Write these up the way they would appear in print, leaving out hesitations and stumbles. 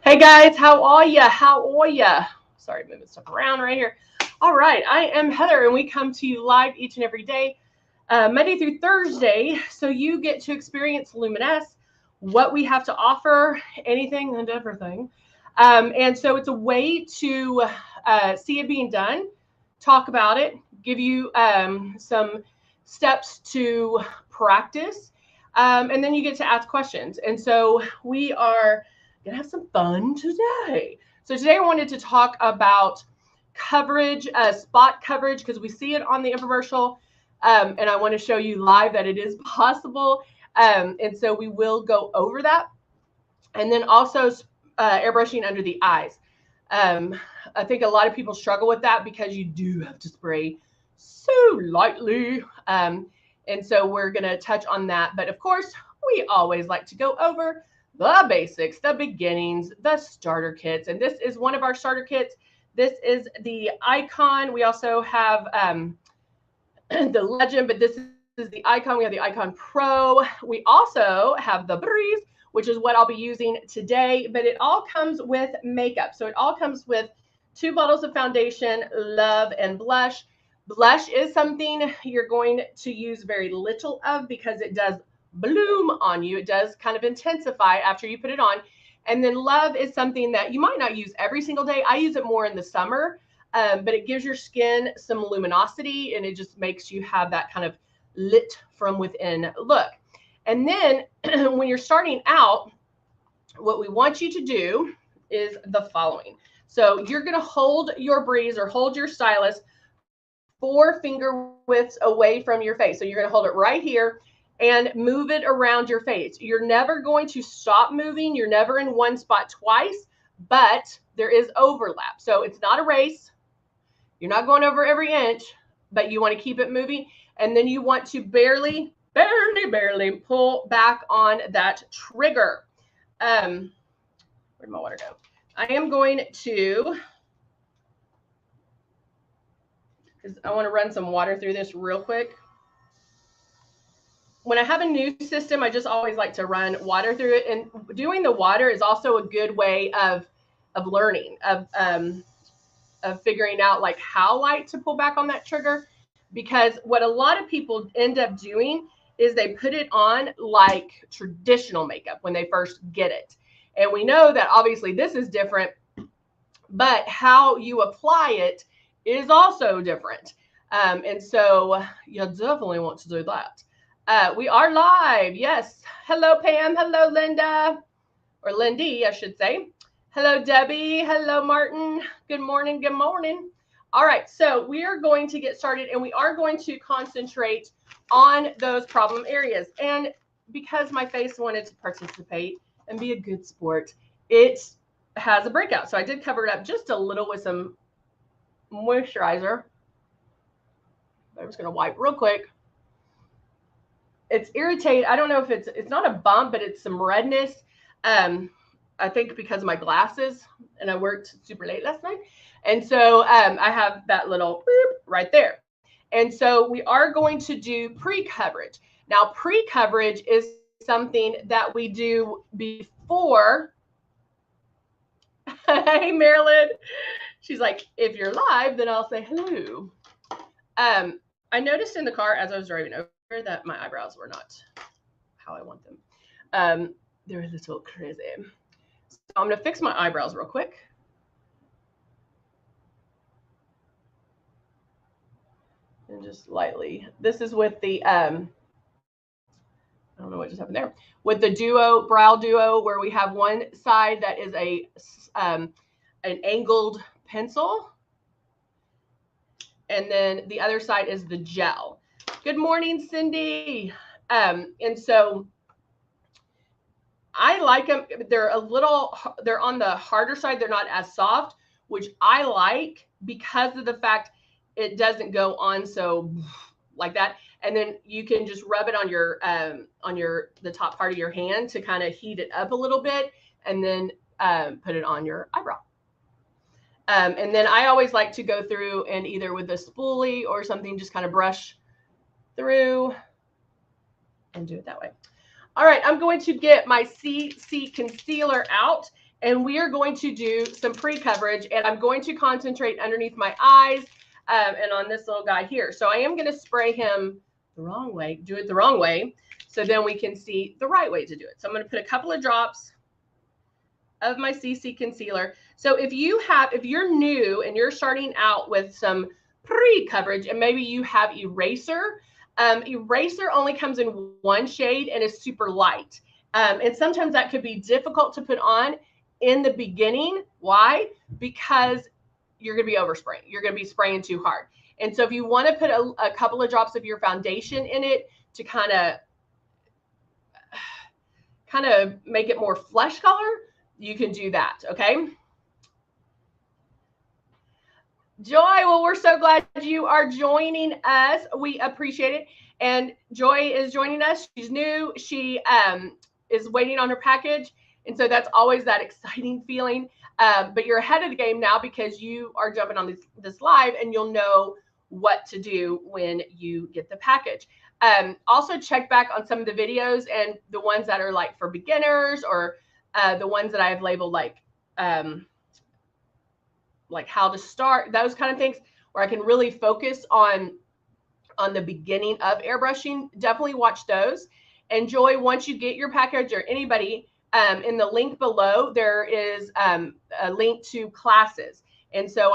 Hey guys, how are ya? How are ya? Sorry, moving stuff around right here. All right, I am Heather, and we come to you live each and every day, Monday through Thursday. So you get to experience Luminess, what we have to offer, anything and everything. And so it's a way to see it being done, talk about it, give you some steps to practice, and then you get to ask questions. And so we are gonna have some fun today. So today I wanted to talk about coverage, spot coverage, because we see it on the infomercial, and I want to show you live that it is possible. And so we will go over that, and then also airbrushing under the eyes. Um, I think a lot of people struggle with that because you do have to spray so lightly. And so we're going to touch on that. But of course, we always like to go over the basics, the beginnings, the starter kits. And this is one of our starter kits. This is the Icon. We also have the Legend, but this is the Icon. We have the Icon Pro. We also have the Breeze, which is what I'll be using today. But it all comes with makeup. So it all comes with 2 bottles of foundation, Love, and blush. Blush is something you're going to use very little of because it does bloom on you. It does kind of intensify after you put it on. And then Love is something that you might not use every single day. I use it more in the summer, but it gives your skin some luminosity, and it just makes you have that kind of lit from within look. And then when you're starting out, what we want you to do is the following. So you're going to hold your Breeze or hold your stylus 4 finger widths away from your face. So you're going to hold it right here and move it around your face. You're never going to stop moving. You're never in one spot twice, but there is overlap. So it's not a race. You're not going over every inch, but you want to keep it moving. And then you want to barely pull back on that trigger. Where'd my water go? I am going to, because I want to run some water through this real quick. When I have a new system, I just always like to run water through it. And doing the water is also a good way of learning, of figuring out like how light to pull back on that trigger. Because what a lot of people end up doing is they put it on like traditional makeup when they first get it. And we know that obviously this is different, but how you apply it is also different. And so you definitely want to do that. We are live. Yes. Hello, Pam. Hello, Linda. Or Lindy, I should say. Hello, Debbie. Hello, Martin. Good morning. Good morning. All right. So we are going to get started, and we are going to concentrate on those problem areas. And because my face wanted to participate and be a good sport, it has a breakout. So I did cover it up just a little with some moisturizer. I'm just going to wipe real quick. It's irritating. I don't know if it's not a bump, but it's some redness. I think because of my glasses, and I worked super late last night. And so I have that little boop right there. And so we are going to do pre-coverage. Now, pre-coverage is something that we do before. Hey, Marilyn. She's like, if you're live, then I'll say hello. I noticed in the car as I was driving over that my eyebrows were not how I want them. They're a little crazy. So I'm going to fix my eyebrows real quick. And just lightly. This is with the, I don't know what just happened there. With the duo, brow duo, where we have one side that is an angled pencil. And then the other side is the gel. Good morning, Cindy. And so I like them. They're on the harder side. They're not as soft, which I like because of the fact it doesn't go on so like that. And then you can just rub it on the top part of your hand to kind of heat it up a little bit, and then put it on your eyebrow. And then I always like to go through and either with a spoolie or something, just kind of brush through and do it that way. All right, I'm going to get my CC concealer out, and we are going to do some pre-coverage, and I'm going to concentrate underneath my eyes and on this little guy here. So I am going to spray him the wrong way, do it the wrong way, so then we can see the right way to do it. So I'm going to put a couple of drops of my CC concealer. So if you're new and you're starting out with some pre-coverage, and maybe you have eraser, eraser only comes in one shade and is super light. And sometimes that could be difficult to put on in the beginning. Why? Because you're going to be overspraying. You're going to be spraying too hard. And so if you want to put a couple of drops of your foundation in it to kind of make it more flesh color, you can do that. Okay. Joy, well, we're so glad you are joining us. We appreciate it. And Joy is joining us. She's new. She is waiting on her package. And so that's always that exciting feeling. But you're ahead of the game now because you are jumping on this live, and you'll know what to do when you get the package. Also check back on some of the videos, and the ones that are like for beginners, or the ones that I've labeled like how to start, those kind of things, where I can really focus on the beginning of airbrushing. Definitely watch those. And Joy, once you get your package, or anybody, in the link below, there is a link to classes. And so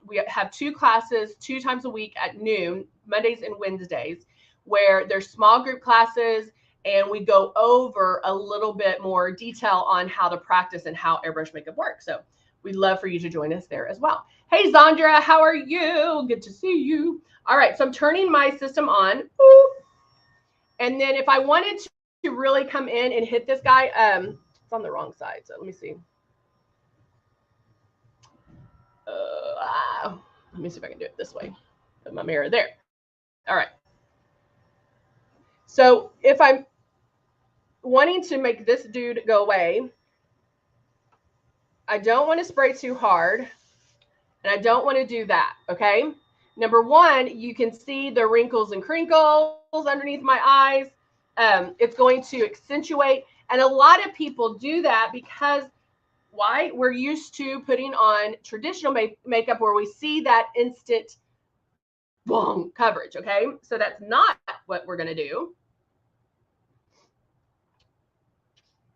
we have 2 classes 2 times a week at noon, Mondays and Wednesdays, where there's small group classes, and we go over a little bit more detail on how to practice and how airbrush makeup works. So we'd love for you to join us there as well. Hey, Zandra, how are you? Good to see you. All right, so I'm turning my system on. And then if I wanted to really come in and hit this guy, it's on the wrong side, so let me see. Let me see if I can do it this way. Put my mirror there. All right. So if I'm wanting to make this dude go away, I don't want to spray too hard, and I don't want to do that, okay? Number one, you can see the wrinkles and crinkles underneath my eyes. It's going to accentuate, and a lot of people do that because why? We're used to putting on traditional makeup where we see that instant boom coverage, okay? So that's not what we're going to do.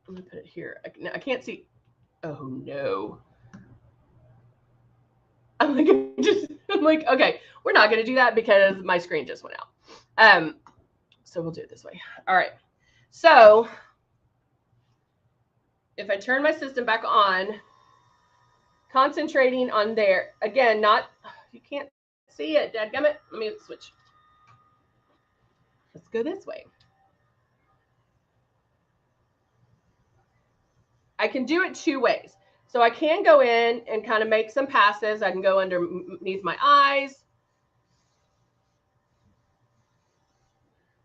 Let me put it here. I can't see. Oh no. I'm like, okay, we're not going to do that because my screen just went out. So we'll do it this way. All right. So if I turn my system back on, concentrating on there, again, you can't see it, dadgummit. Let me switch. Let's go this way. I can do it 2 ways. So I can go in and kind of make some passes. I can go underneath my eyes,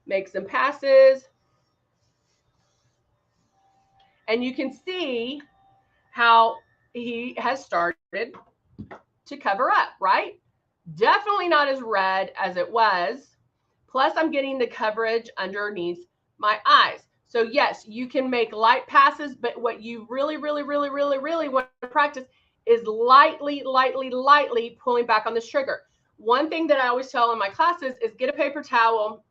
make some passes. And you can see how he has started to cover up, right? Definitely not as red as it was. Plus, I'm getting the coverage underneath my eyes. So yes, you can make light passes, but what you really, really, really, really, really want to practice is lightly, lightly, lightly pulling back on this trigger. One thing that I always tell in my classes is get a paper towel,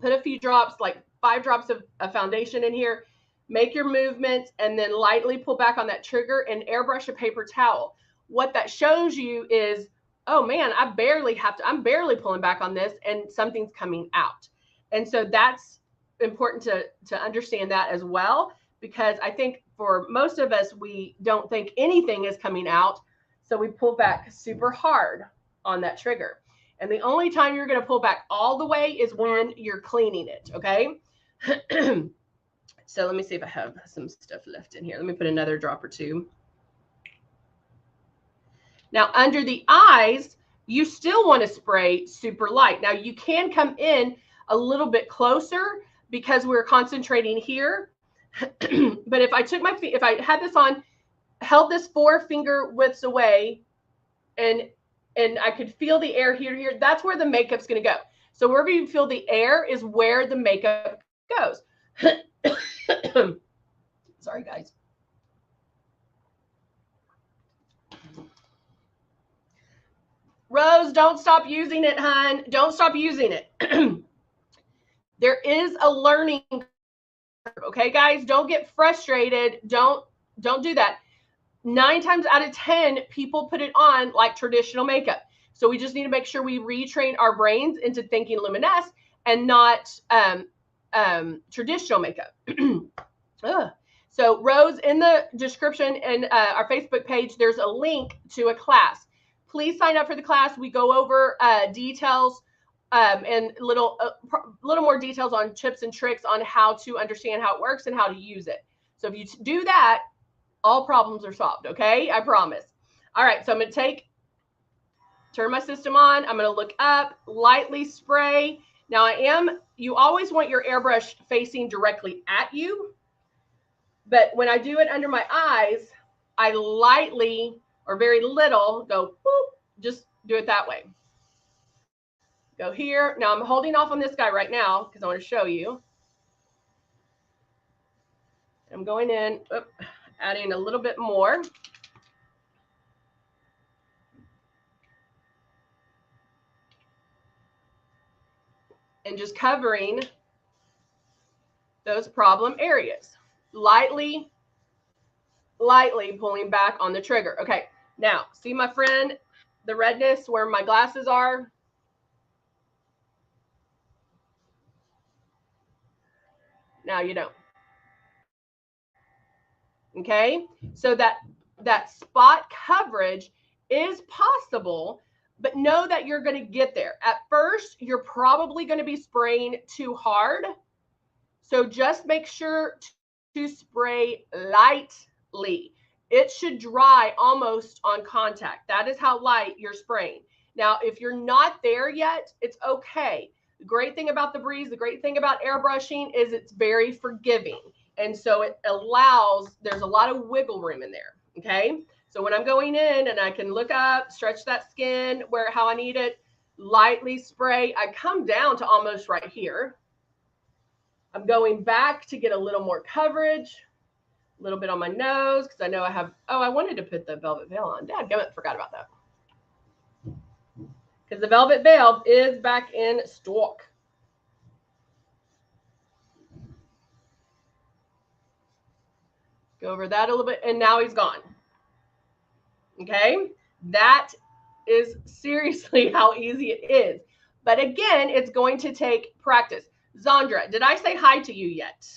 put a few drops, like 5 drops of foundation in here, make your movements, and then lightly pull back on that trigger and airbrush a paper towel. What that shows you is, oh man, I'm barely pulling back on this and something's coming out. And so that's important to understand that as well, because I think for most of us, we don't think anything is coming out. So we pull back super hard on that trigger. And the only time you're going to pull back all the way is when you're cleaning it. Okay. So let me see if I have some stuff left in here. Let me put another drop or 2. Now under the eyes, you still want to spray super light. Now you can come in a little bit closer because we're concentrating here. But if I took if I had this on, held this 4 finger widths away, and I could feel the air here to here, that's where the makeup's going to go. So wherever you feel the air is where the makeup goes. Sorry, guys. Rose, don't stop using it, hon. Don't stop using it. There is a learning curve, okay, guys? Don't get frustrated. Don't do that. 9 times out of 10, people put it on like traditional makeup. So we just need to make sure we retrain our brains into thinking luminesce and not traditional makeup. So Rose, in the description and our Facebook page, there's a link to a class. Please sign up for the class. We go over details and little more details on tips and tricks on how to understand how it works and how to use it. So if you do that, all problems are solved, okay? I promise. All right, so I'm going to turn my system on. I'm going to look up, lightly spray. Now you always want your airbrush facing directly at you. But when I do it under my eyes, I lightly or very little go, boop, just do it that way. Go here. Now I'm holding off on this guy right now because I want to show you. I'm going in, adding a little bit more. And just covering those problem areas. Lightly pulling back on the trigger. Okay, now see my friend, the redness where my glasses are? Now you don't. Okay, so that spot coverage is possible, but know that you're going to get there. At first, you're probably going to be spraying too hard. So just make sure to spray lightly. It should dry almost on contact. That is how light you're spraying. Now, if you're not there yet, it's okay. The great thing about the breeze, the great thing about airbrushing is it's very forgiving. And so it allows, there's a lot of wiggle room in there, okay? So when I'm going in and I can look up, stretch that skin how I need it, lightly spray, I come down to almost right here. I'm going back to get a little more coverage, a little bit on my nose, because I know I have, I wanted to put the velvet veil on. Dadgummit, forgot about that. Because the velvet veil is back in stock. Go over that a little bit, and now he's gone. Okay, that is seriously how easy it is. But again, it's going to take practice. Zandra, did I say hi to you yet?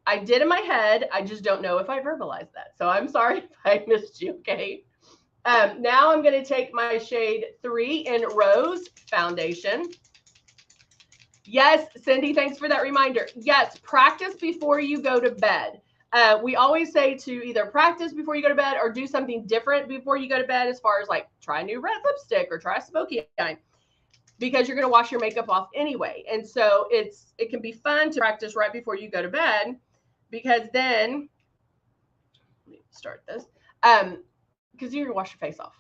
I did in my head. I just don't know if I verbalized that. So I'm sorry if I missed you, okay? Now I'm going to take my shade 3 in Rose Foundation. Yes, Cindy, thanks for that reminder. Yes, practice before you go to bed. We always say to either practice before you go to bed or do something different before you go to bed, as far as like try a new red lipstick or try a smoky eye, because you're going to wash your makeup off anyway. And so it can be fun to practice right before you go to bed, because then, let me start this, because you're going to wash your face off.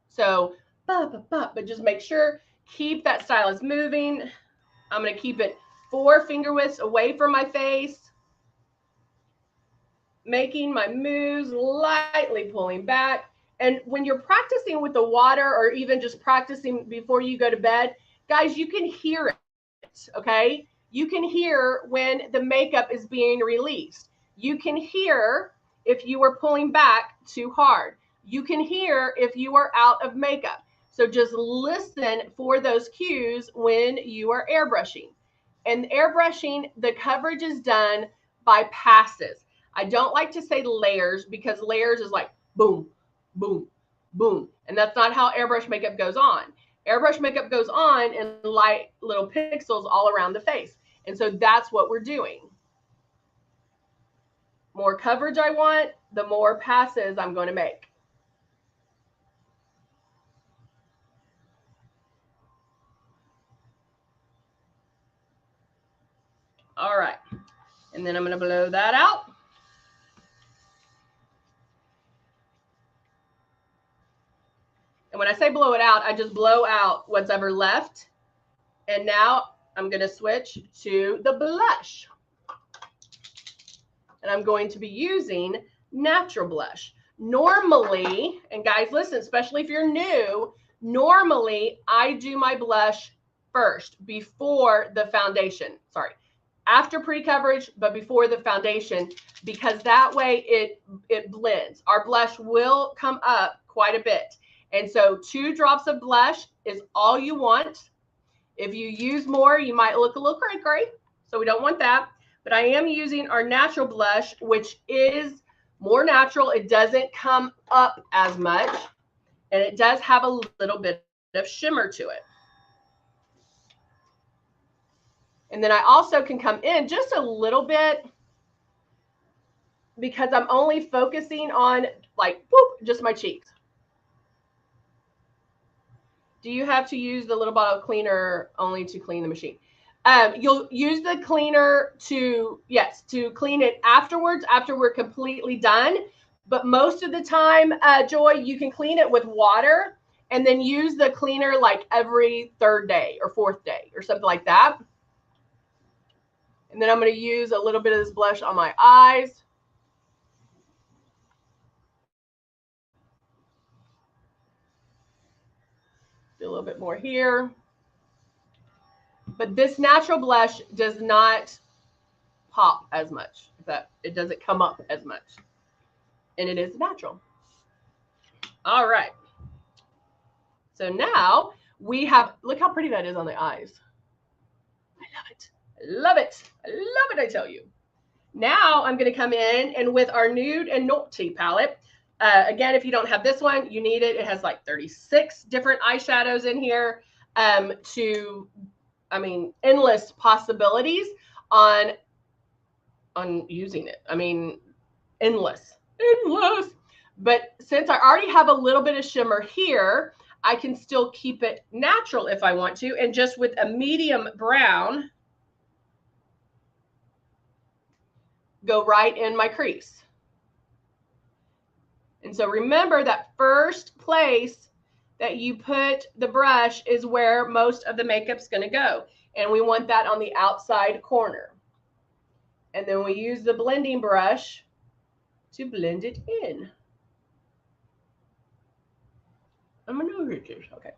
So, but just make sure, keep that stylus moving. I'm going to keep it 4 finger widths away from my face, making my moves, lightly pulling back. And when you're practicing with the water, or even just practicing before you go to bed, guys, you can hear it, okay? You can hear when the makeup is being released. You can hear if you are pulling back too hard. You can hear if you are out of makeup. So just listen for those cues when you are airbrushing. And airbrushing, the coverage is done by passes. I don't like to say layers, because layers is like boom, boom, boom. And that's not how airbrush makeup goes on. Airbrush makeup goes on in light little pixels all around the face. And so that's what we're doing. More coverage I want, the more passes I'm going to make. All right. And then I'm going to blow that out. And when I say blow it out, I just blow out what's ever left. And now I'm going to switch to the blush. And I'm going to be using natural blush. Normally, and guys, listen, especially if you're new, Normally, I do my blush first before the foundation. Sorry, after pre-coverage, but before the foundation, because that way it blends. Our blush will come up quite a bit. And so 2 drops of blush is all you want. If you use more, you might look a little cray-cray. So we don't want that. But I am using our natural blush, which is more natural. It doesn't come up as much. And it does have a little bit of shimmer to it. And then I also can come in just a little bit because I'm only focusing on like, whoop, just my cheeks. Do you have to use the little bottle cleaner only to clean the machine? You'll use the cleaner to clean it afterwards, after we're completely done. But most of the time, Joy, you can clean it with water and then use the cleaner like every 3rd day or 4th day or something like that. And then I'm going to use a little bit of this blush on my eyes. Do a little bit more here. But this natural blush does not pop as much. It doesn't come up as much. And it is natural. All right. So now we have, look how pretty that is on the eyes. I love it. I love it. I love it, I tell you. Now I'm going to come in and with our Nude and Naughty palette. Again, if you don't have this one, you need it. It has like 36 different eyeshadows in here endless possibilities on using it. I mean, endless. But since I already have a little bit of shimmer here, I can still keep it natural if I want to. And just with a medium brown, go right in my crease. And so remember that first place that you put the brush is where most of the makeup's going to go. And we want that on the outside corner. And then we use the blending brush to blend it in. I'm going to know it is. Okay.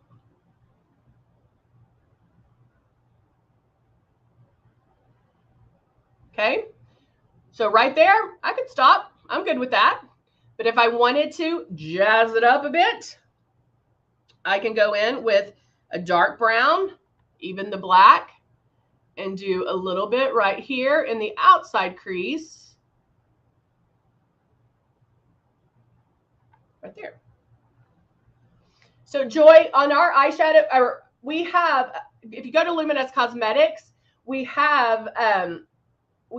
Okay. So right there, I could stop. I'm good with that. But if I wanted to jazz it up a bit, I can go in with a dark brown, even the black, and do a little bit right here in the outside crease. Right there. So Joy, on our eyeshadow, we have, if you go to Luminess Cosmetics, we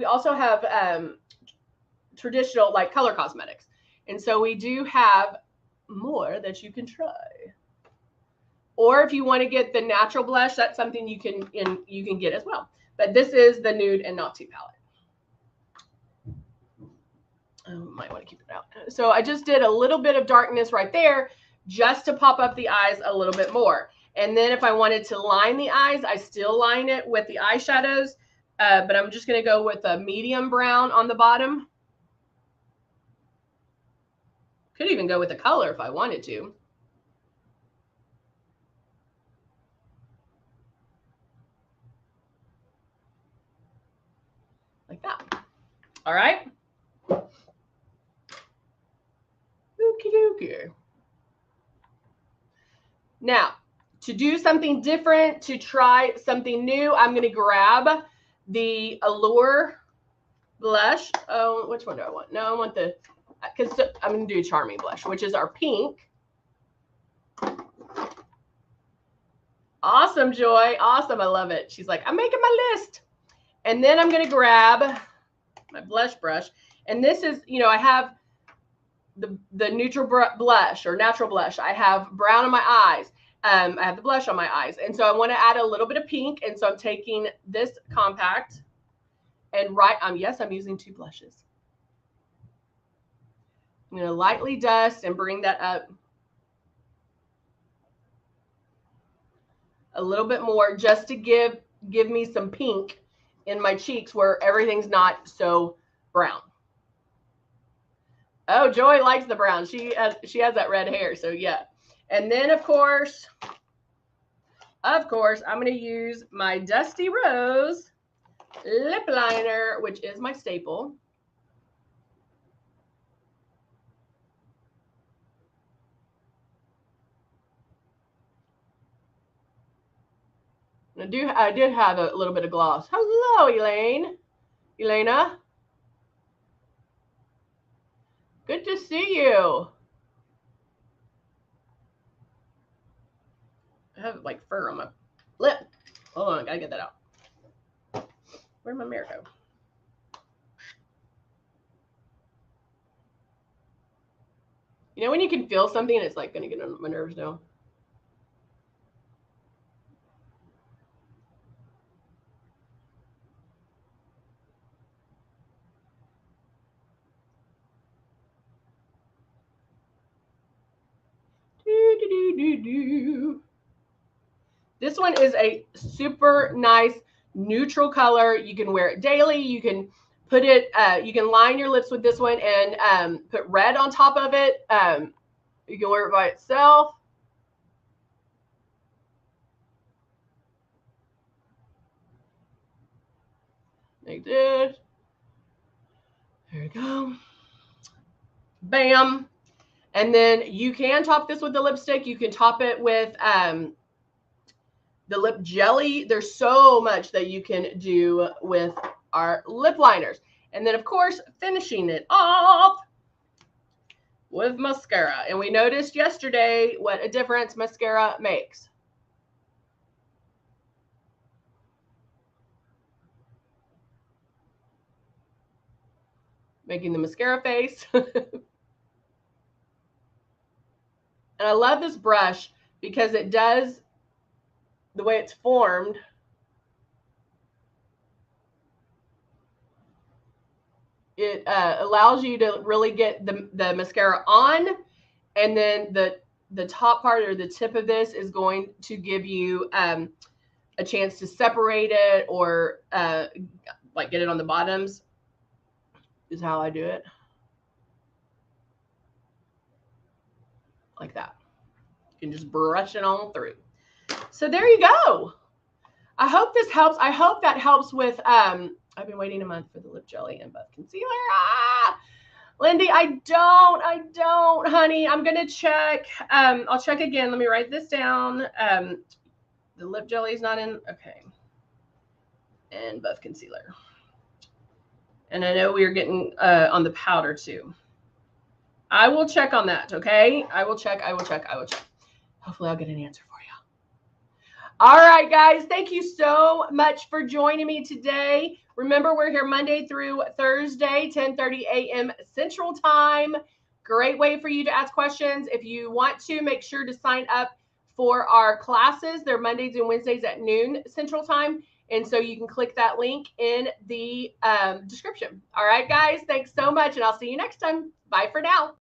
also have traditional like color cosmetics. And so we do have more that you can try. Or if you want to get the natural blush, that's something you can get as well. But this is the Nude and Naughty palette. I might want to keep it out. So I just did a little bit of darkness right there just to pop up the eyes a little bit more. And then if I wanted to line the eyes, I still line it with the eyeshadows. But I'm just going to go with a medium brown on the bottom. Could even go with a color if I wanted to. Like that. All right. Okie dokie. Now, to do something different, to try something new, I'm going to grab the Allure blush. Oh, which one do I want? No, I want the, because I'm going to do Charming blush, which is our pink. Awesome, Joy. Awesome. I love it. She's like, I'm making my list. And then I'm going to grab my blush brush. And this is, you know, I have the neutral blush or natural blush. I have brown on my eyes. I have the blush on my eyes. And so I want to add a little bit of pink. And so I'm taking this compact and yes, I'm using 2 blushes. I'm going to lightly dust and bring that up a little bit more just to give me some pink in my cheeks where everything's not so brown. Oh, Joy likes the brown. She has that red hair. So yeah. And then, of course, I'm going to use my Dusty Rose lip liner, which is my staple. I did have a little bit of gloss. Hello, Elena. Good to see you. I have like fur on my lip. Hold on, I gotta get that out. Where'd my mirror go? You know when you can feel something and it's like gonna get on my nerves now? This one is a super nice neutral color. You can wear it daily. You can put it, you can line your lips with this one and put red on top of it. You can wear it by itself. Like this. There we go. Bam. And then you can top this with the lipstick. You can top it with the lip jelly. There's so much that you can do with our lip liners. And then, of course, finishing it off with mascara. And we noticed yesterday what a difference mascara makes. Making the mascara face. And I love this brush because it does, the way it's formed, it allows you to really get the mascara on, and then the top part or the tip of this is going to give you a chance to separate it or like get it on the bottoms, is how I do it. Like that. You can just brush it on through. So there you go. I hope this helps. I hope that helps with, I've been waiting a month for the lip jelly and buff concealer. Lindy, I don't, honey. I'm going to check. I'll check again. Let me write this down. The lip jelly is not in. Okay. And buff concealer. And I know we are getting on the powder too. I will check on that, okay? I will check. Hopefully I'll get an answer for you. All right, guys. Thank you so much for joining me today. Remember, we're here Monday through Thursday, 10:30 a.m. Central Time. Great way for you to ask questions. If you want to, make sure to sign up for our classes. They're Mondays and Wednesdays at noon Central Time. And so you can click that link in the description. All right, guys. Thanks so much, and I'll see you next time. Bye for now.